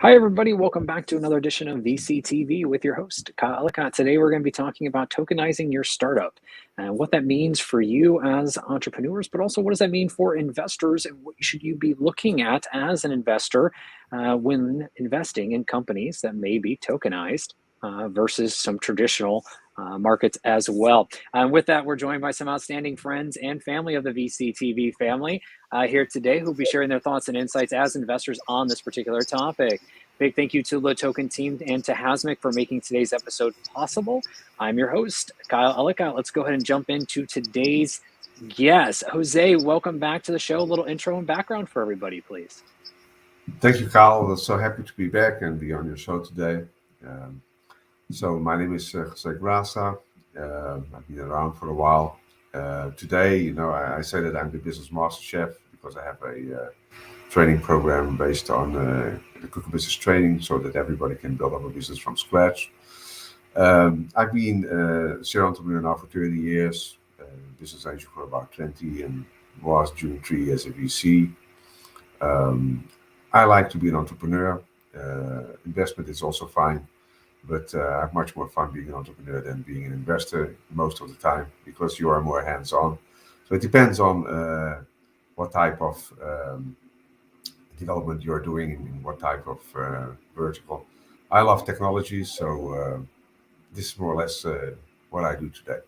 Hi, everybody. Welcome back to another edition of VCTV with your host, Kyle Ellicott. Today, we're going to be talking about tokenizing your startup and what that means for you as entrepreneurs, but also what does that mean for investors and what should you be looking at as an investor when investing in companies that may be tokenized versus some traditional markets as well. And with that, we're joined by some outstanding friends and family of the VCTV family here today who'll be sharing their thoughts and insights as investors on this particular topic. Big thank you to the Token team and to Hasmic for making today's episode possible. I'm your host, Kyle Ellicott. Let's go ahead and jump into today's guest. Jose, welcome back to the show. A little intro and background for everybody, please. Thank you, Kyle. I'm so happy to be back and be on your show today. So my name is Jose Grasa. I've been around for a while. Today, I say that I'm the business master chef because I have a training program based on the Cooking Business Training so that everybody can build up a business from scratch. I've been a serial entrepreneur now for 30 years, business angel for about 20, and was during 3 years a VC. I like to be an entrepreneur. Investment is also fine. But I have much more fun being an entrepreneur than being an investor most of the time because you are more hands-on. So it depends on what type of development you're doing and what type of vertical. I love technology, so this is more or less what I do today.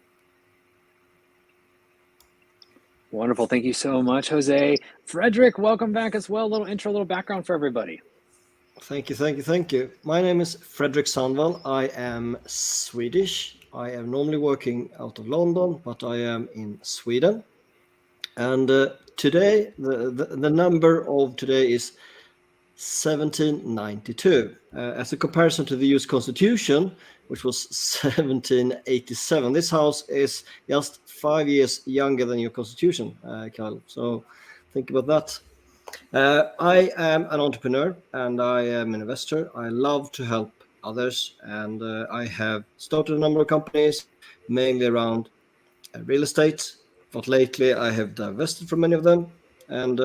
Wonderful. Thank you so much, Jose. Frederick, welcome back as well. A little intro, a little background for everybody. Thank you. My name is Fredrik Sandvall. I am Swedish. I am normally working out of London, but I am in Sweden. And today, the number of today is 1792. As a comparison to the US Constitution, which was 1787. This house is just 5 years younger than your Constitution, Kyle. So think about that. I am an entrepreneur and I am an investor. I love to help others, and I have started a number of companies, mainly around real estate, but lately I have divested from many of them, and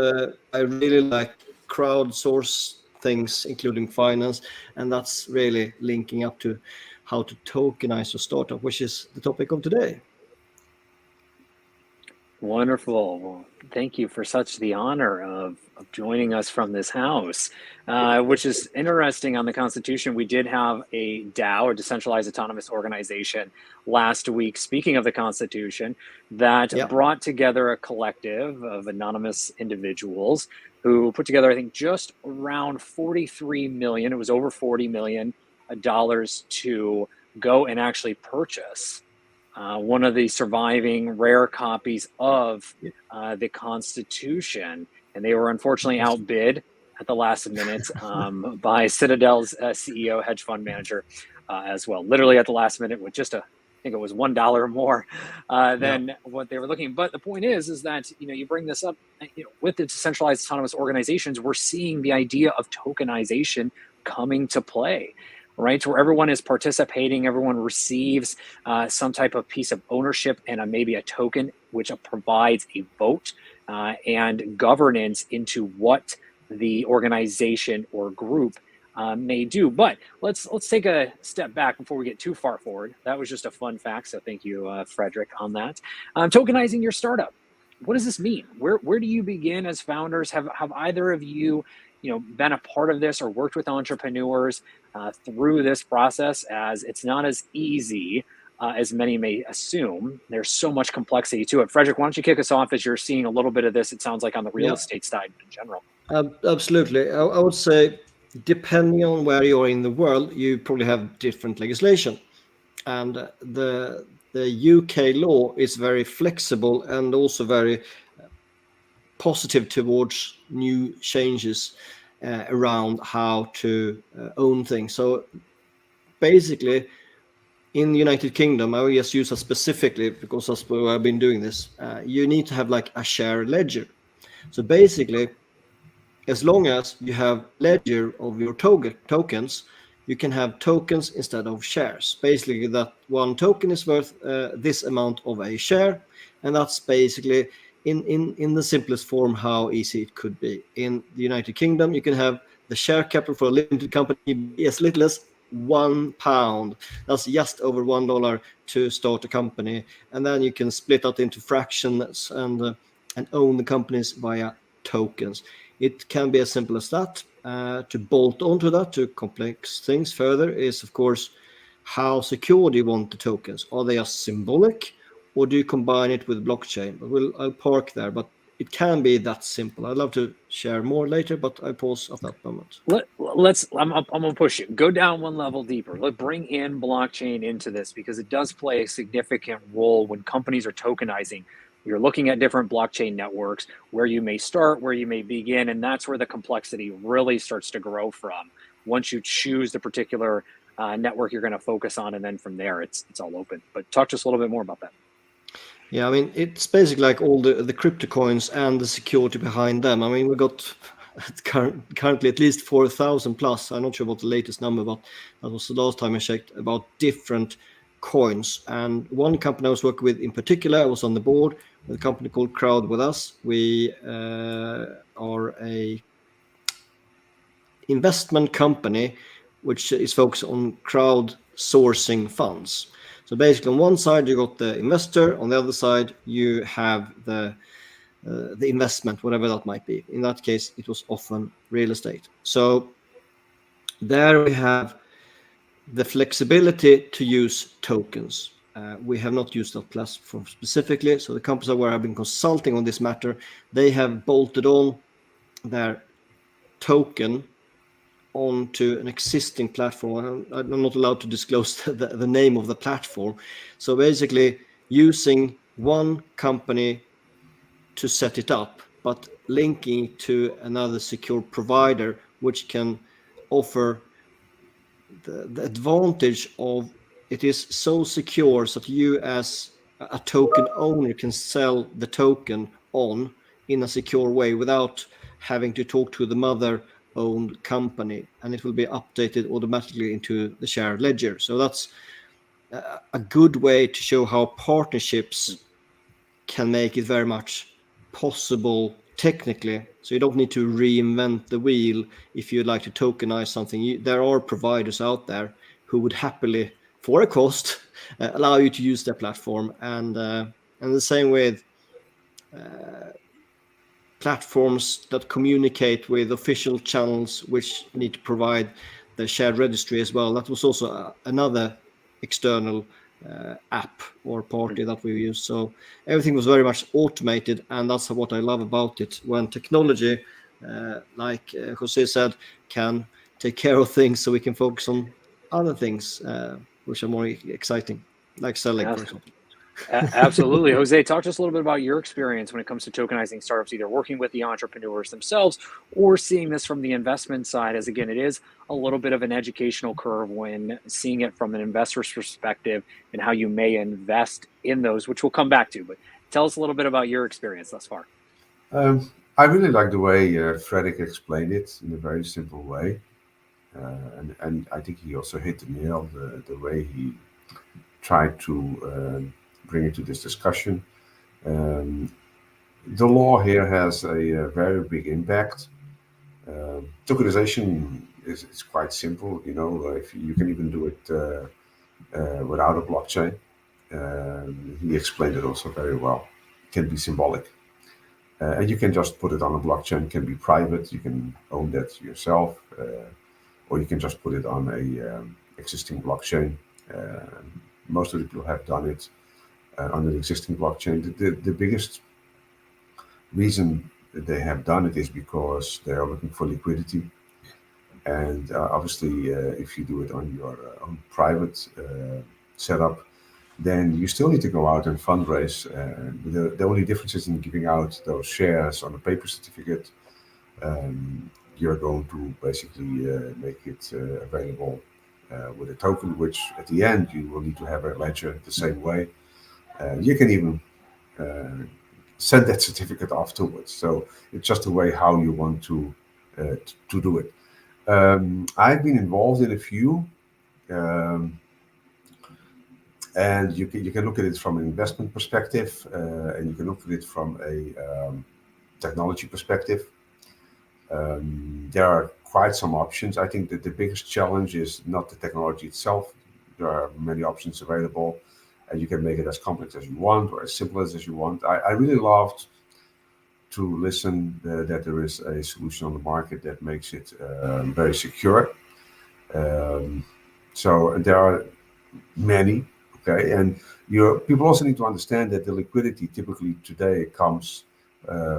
I really like crowdsource things, including finance, and that's really linking up to how to tokenize your startup, which is the topic of today. Wonderful. Well, thank you for such the honor of joining us from this house, which is interesting. On the Constitution, we did have a DAO, or Decentralized Autonomous Organization, last week, speaking of the Constitution, that brought together a collective of anonymous individuals who put together, I think, just around 43 million, it was over $40 million to go and actually purchase one of the surviving rare copies of the Constitution. And they were unfortunately outbid at the last minute by Citadel's CEO, hedge fund manager as well. Literally at the last minute with just I think it was $1 more than what they were looking. But the point is that, you bring this up, with the decentralized autonomous organizations, we're seeing the idea of tokenization coming to play. Right, where everyone is participating, everyone receives some type of piece of ownership and maybe a token, which provides a vote and governance into what the organization or group may do. But let's take a step back before we get too far forward. That was just a fun fact, so thank you, Frederick, on that. Tokenizing your startup. What does this mean? Where do you begin as founders? Have either of you been a part of this or worked with entrepreneurs through this process, as it's not as easy as many may assume? There's so much complexity to it. Frederick, why don't you kick us off as you're seeing a little bit of this, it sounds like, on the real estate side in general. Absolutely. I would say, depending on where you are in the world, you probably have different legislation. And the UK law is very flexible and also very positive towards new changes around how to own things. So basically, in the United Kingdom, I will just use that specifically because that's where I've been doing this. You need to have like a share ledger. So basically, as long as you have ledger of your tokens, you can have tokens instead of shares. Basically, that one token is worth this amount of a share, and that's basically in the simplest form how easy it could be. In the United Kingdom, you can have the share capital for a limited company be as little as £1. That's just over $1 to start a company, and then you can split that into fractions and own the companies via tokens. It can be as simple as that. To bolt onto that, to complex things further, is of course how secure do you want the tokens? Are they as symbolic, or do you combine it with blockchain? But I'll park there, but it can be that simple. I'd love to share more later, but I pause at that moment. I'm gonna push you. Go down one level deeper. Let's bring in blockchain into this, because it does play a significant role when companies are tokenizing. You're looking at different blockchain networks, where you may start, where you may begin, and that's where the complexity really starts to grow from. Once you choose the particular network you're going to focus on, and then from there it's all open. But talk to us a little bit more about that. Yeah, I mean, it's basically like all the crypto coins and the security behind them. I mean, we got currently at least 4,000 plus. I'm not sure about the latest number, but that was the last time I checked, about different coins. And one company I was working with in particular, I was on the board with a company called Crowd with Us. We are a investment company which is focused on crowdsourcing funds. So basically, on one side you got the investor, on the other side you have the investment, whatever that might be. In that case, it was often real estate. So there we have the flexibility to use tokens. We have not used that platform specifically. So the companies where I've been consulting on this matter, they have bolted on their token onto an existing platform. I'm not allowed to disclose the name of the platform. So basically, using one company to set it up, but linking to another secure provider, which can offer the advantage of it is so secure so that you as a token owner can sell the token on in a secure way without having to talk to the mother owned company, and it will be updated automatically into the shared ledger. So that's a good way to show how partnerships can make it very much possible technically. So you don't need to reinvent the wheel if you'd like to tokenize something. There are providers out there who would happily, for a cost, allow you to use their platform. And the same with platforms that communicate with official channels, which need to provide the shared registry as well. That was also another external app or party that we use. So everything was very much automated, and that's what I love about it. When technology, like Jose said, can take care of things, so we can focus on other things which are more exciting, like selling, for example. Absolutely. Jose, talk to us a little bit about your experience when it comes to tokenizing startups, either working with the entrepreneurs themselves or seeing this from the investment side, as again, it is a little bit of an educational curve when seeing it from an investor's perspective and how you may invest in those, which we'll come back to. But tell us a little bit about your experience thus far. I really like the way Fredrik explained it in a very simple way. And I think he also hit the nail, the way he tried to bring it to this discussion. The law here has a very big impact. Tokenization is quite simple. If you can even do it without a blockchain. He explained it also very well. It can be symbolic. And you can just put it on a blockchain. It can be private. You can own that yourself. Or you can just put it on a existing blockchain. Most of the people have done it on an existing blockchain. The biggest reason they have done it is because they are looking for liquidity. And obviously, if you do it on your own private setup, then you still need to go out and fundraise. The only difference is in giving out those shares on a paper certificate. You're going to basically make it available with a token, which at the end you will need to have a ledger the same way. You can even send that certificate afterwards. So it's just a way how you want to do it. I've been involved in a few. And you can look at it from an investment perspective, and you can look at it from a technology perspective. There are quite some options. I think that the biggest challenge is not the technology itself. There are many options available, and you can make it as complex as you want or as simple as you want. I really loved to listen that there is a solution on the market that makes it very secure. So there are many, okay, and people also need to understand that the liquidity typically today comes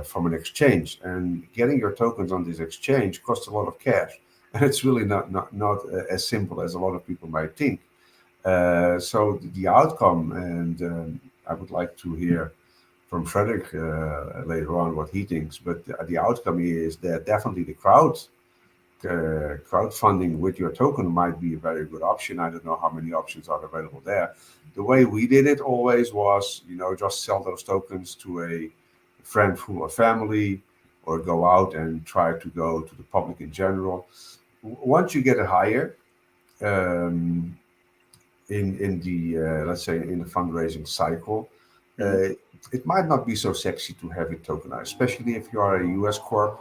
from an exchange, and getting your tokens on this exchange costs a lot of cash, and it's really not as simple as a lot of people might think. So the outcome, and I would like to hear from Frederick later on what he thinks, but the outcome is that definitely the crowdfunding with your token might be a very good option. I don't know how many options are available there. The way we did it always was, just sell those tokens to a friend or family, or go out and try to go to the public in general. Once you get it higher, in the let's say in the fundraising cycle, it might not be so sexy to have it tokenized, especially if you are a US corp.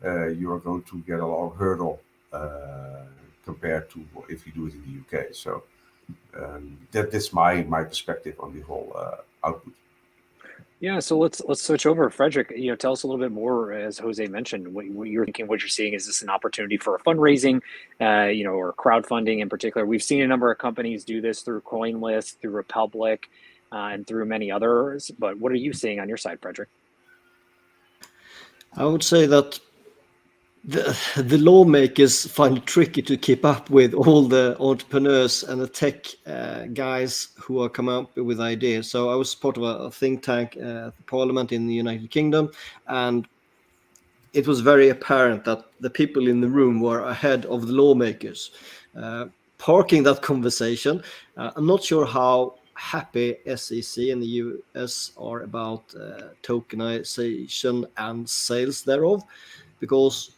You are going to get a lot of hurdle compared to if you do it in the UK. So that's my perspective on the whole output. Yeah, so let's switch over, Frederick. Tell us a little bit more, as Jose mentioned, what you're thinking, what you're seeing. Is this an opportunity for a fundraising, or crowdfunding in particular? We've seen a number of companies do this through CoinList, through Republic, and through many others. But what are you seeing on your side, Frederick? I would say that the lawmakers find it tricky to keep up with all the entrepreneurs and the tech guys who are coming up with ideas. So I was part of a think tank at the Parliament in the United Kingdom, and it was very apparent that the people in the room were ahead of the lawmakers. Parking that conversation, I'm not sure how happy SEC in the US are about tokenization and sales thereof, because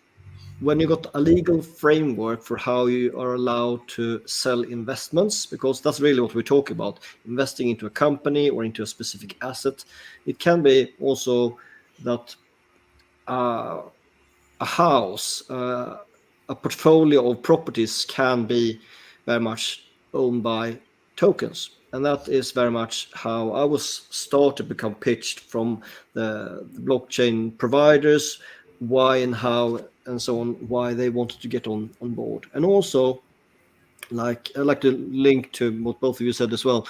when you got a legal framework for how you are allowed to sell investments, because that's really what we're talking about, investing into a company or into a specific asset. It can be also that a house, a portfolio of properties can be very much owned by tokens. And that is very much how I was started to become pitched from the blockchain providers, why and how and so on, why they wanted to get on board. And also, like I like to link to what both of you said as well,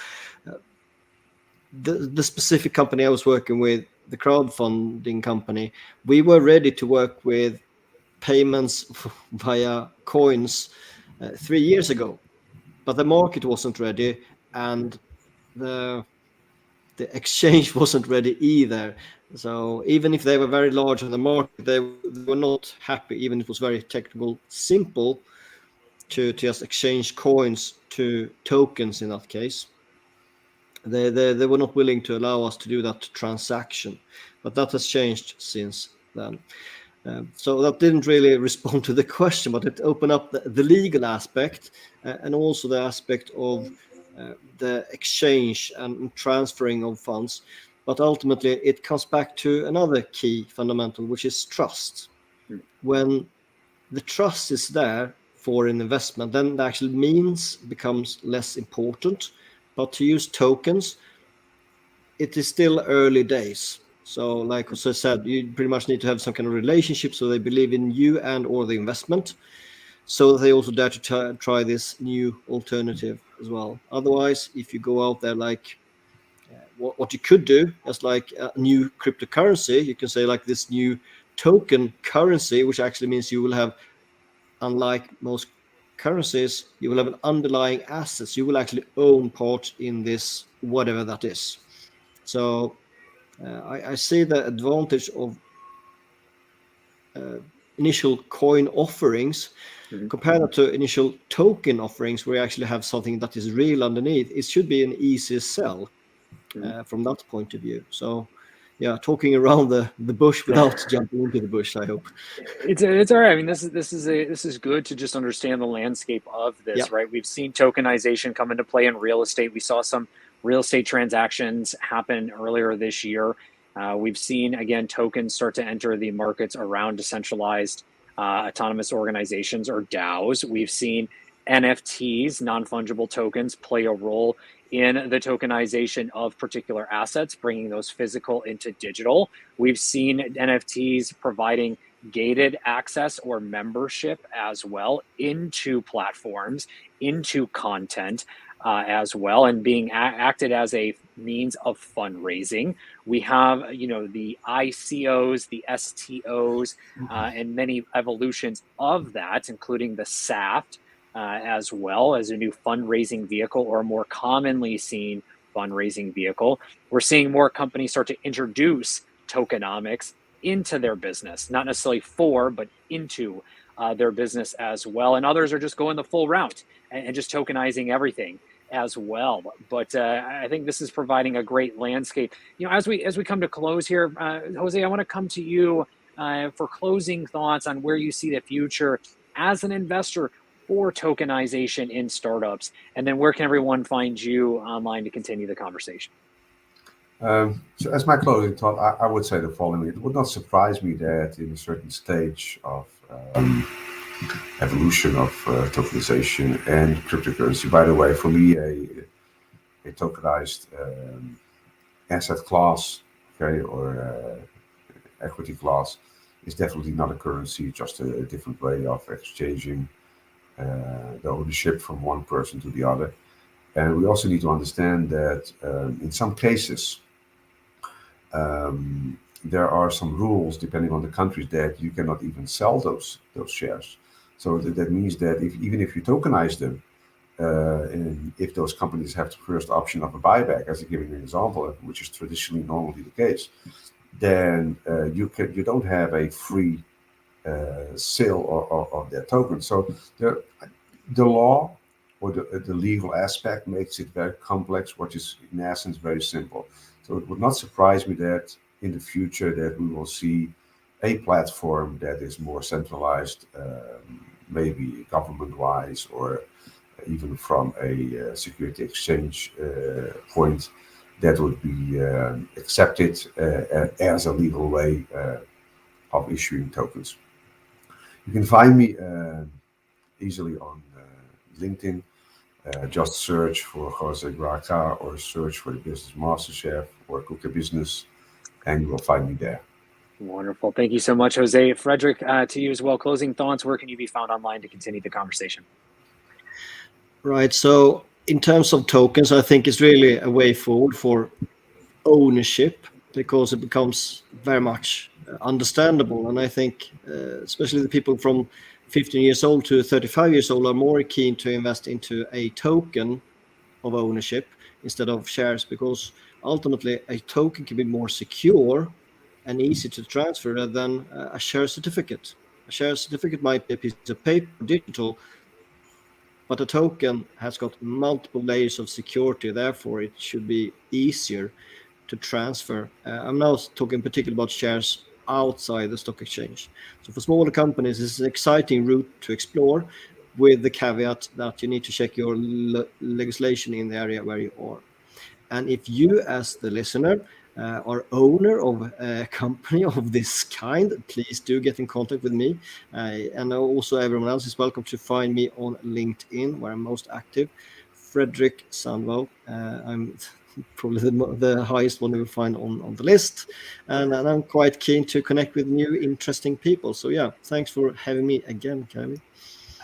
the specific company I was working with, the crowdfunding company, we were ready to work with payments via coins 3 years ago, but the market wasn't ready, and the exchange wasn't ready either. So even if they were very large on the market, they were not happy, even if it was very technical, simple to just exchange coins to tokens in that case. They were not willing to allow us to do that transaction, but that has changed since then. So that didn't really respond to the question, but it opened up the legal aspect and also the aspect of the exchange and transferring of funds. But ultimately, it comes back to another key fundamental, which is trust. When the trust is there for an investment, then the actual means becomes less important. But to use tokens, it is still early days. So like Jose said, you pretty much need to have some kind of relationship so they believe in you and or the investment, so they also dare to try this new alternative as well. Otherwise, if you go out there like what you could do as like a new cryptocurrency, you can say like this new token currency, which actually means you will have, unlike most currencies, you will have an underlying assets. You will actually own part in this, whatever that is. So I see the advantage of initial coin offerings compared to initial token offerings, where you actually have something that is real underneath. It should be an easy sell from that point of view. So talking around the bush without jumping into the bush, I hope. It's all right. I mean, this is good to just understand the landscape of this, right? We've seen tokenization come into play in real estate. We saw some real estate transactions happen earlier this year. We've seen, again, tokens start to enter the markets around decentralized autonomous organizations, or DAOs. We've seen NFTs, non-fungible tokens, play a role in the tokenization of particular assets, bringing those physical into digital. We've seen NFTs providing gated access or membership as well into platforms, into content as well, and being acted as a means of fundraising. We have, the ICOs, the STOs, and many evolutions of that, including the SAFT, as well as a new fundraising vehicle, or a more commonly seen fundraising vehicle. We're seeing more companies start to introduce tokenomics into their business, not necessarily for, but into their business as well. And others are just going the full route and just tokenizing everything as well. But I think this is providing a great landscape. As we come to close here, Jose, I want to come to you for closing thoughts on where you see the future as an investor for tokenization in startups, and then where can everyone find you online to continue the conversation? So as my closing thought, I would say the following. It would not surprise me that in a certain stage of evolution of tokenization and cryptocurrency, by the way, for me, a tokenized asset class, okay, or equity class is definitely not a currency, just a different way of exchanging the ownership from one person to the other. And we also need to understand that in some cases, there are some rules depending on the countries that you cannot even sell those shares. So that means that even if you tokenize them, and if those companies have the first option of a buyback, as I'm giving an example, which is traditionally normally the case, then you don't have a free sale of their token. So the law or the legal aspect makes it very complex, which is in essence very simple. So it would not surprise me that in the future that we will see a platform that is more centralized, maybe government-wise, or even from a security exchange point, that would be accepted as a legal way of issuing tokens. You can find me easily on LinkedIn. Just search for Jose Graca or search for the Business Master Chef or Cook a Business, and you will find me there. Wonderful. Thank you so much, Jose. Frederick, to you as well. Closing thoughts, where can you be found online to continue the conversation? Right. So in terms of tokens, I think it's really a way forward for ownership, because it becomes very much understandable. And I think especially the people from 15 years old to 35 years old are more keen to invest into a token of ownership instead of shares, because ultimately a token can be more secure and easy to transfer than a share certificate. A share certificate might be a piece of paper, digital, but a token has got multiple layers of security. Therefore, it should be easier to transfer. I'm now talking particularly about shares outside the stock exchange. So for smaller companies, it's an exciting route to explore, with the caveat that you need to check your legislation in the area where you are. And if you, as the listener, are owner of a company of this kind, please do get in contact with me. And also everyone else is welcome to find me on LinkedIn, where I'm most active. Frederick Sandvall. I'm probably the highest one you will find on the list. And I'm quite keen to connect with new, interesting people. So yeah, thanks for having me again, Kevin.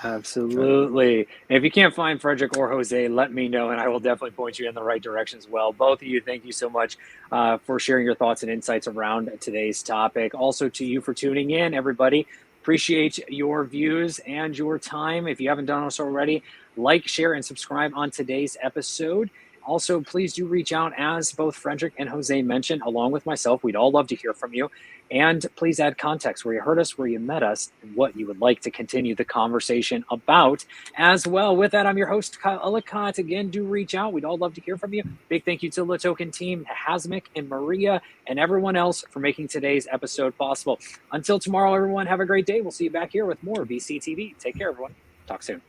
Absolutely. And if you can't find Frederick or Jose, let me know, and I will definitely point you in the right direction as well. Both of you, thank you so much for sharing your thoughts and insights around today's topic. Also to you for tuning in, everybody. Appreciate your views and your time. If you haven't done so already, like, share, and subscribe on today's episode. Also, please do reach out, as both Frederick and Jose mentioned, along with myself. We'd all love to hear from you. And please add context, where you heard us, where you met us, and what you would like to continue the conversation about as well. With that, I'm your host, Kyle Ellicott. Again, do reach out. We'd all love to hear from you. Big thank you to the Token team, Hasmik and Maria, and everyone else for making today's episode possible. Until tomorrow, everyone, have a great day. We'll see you back here with more VCTV. Take care, everyone. Talk soon.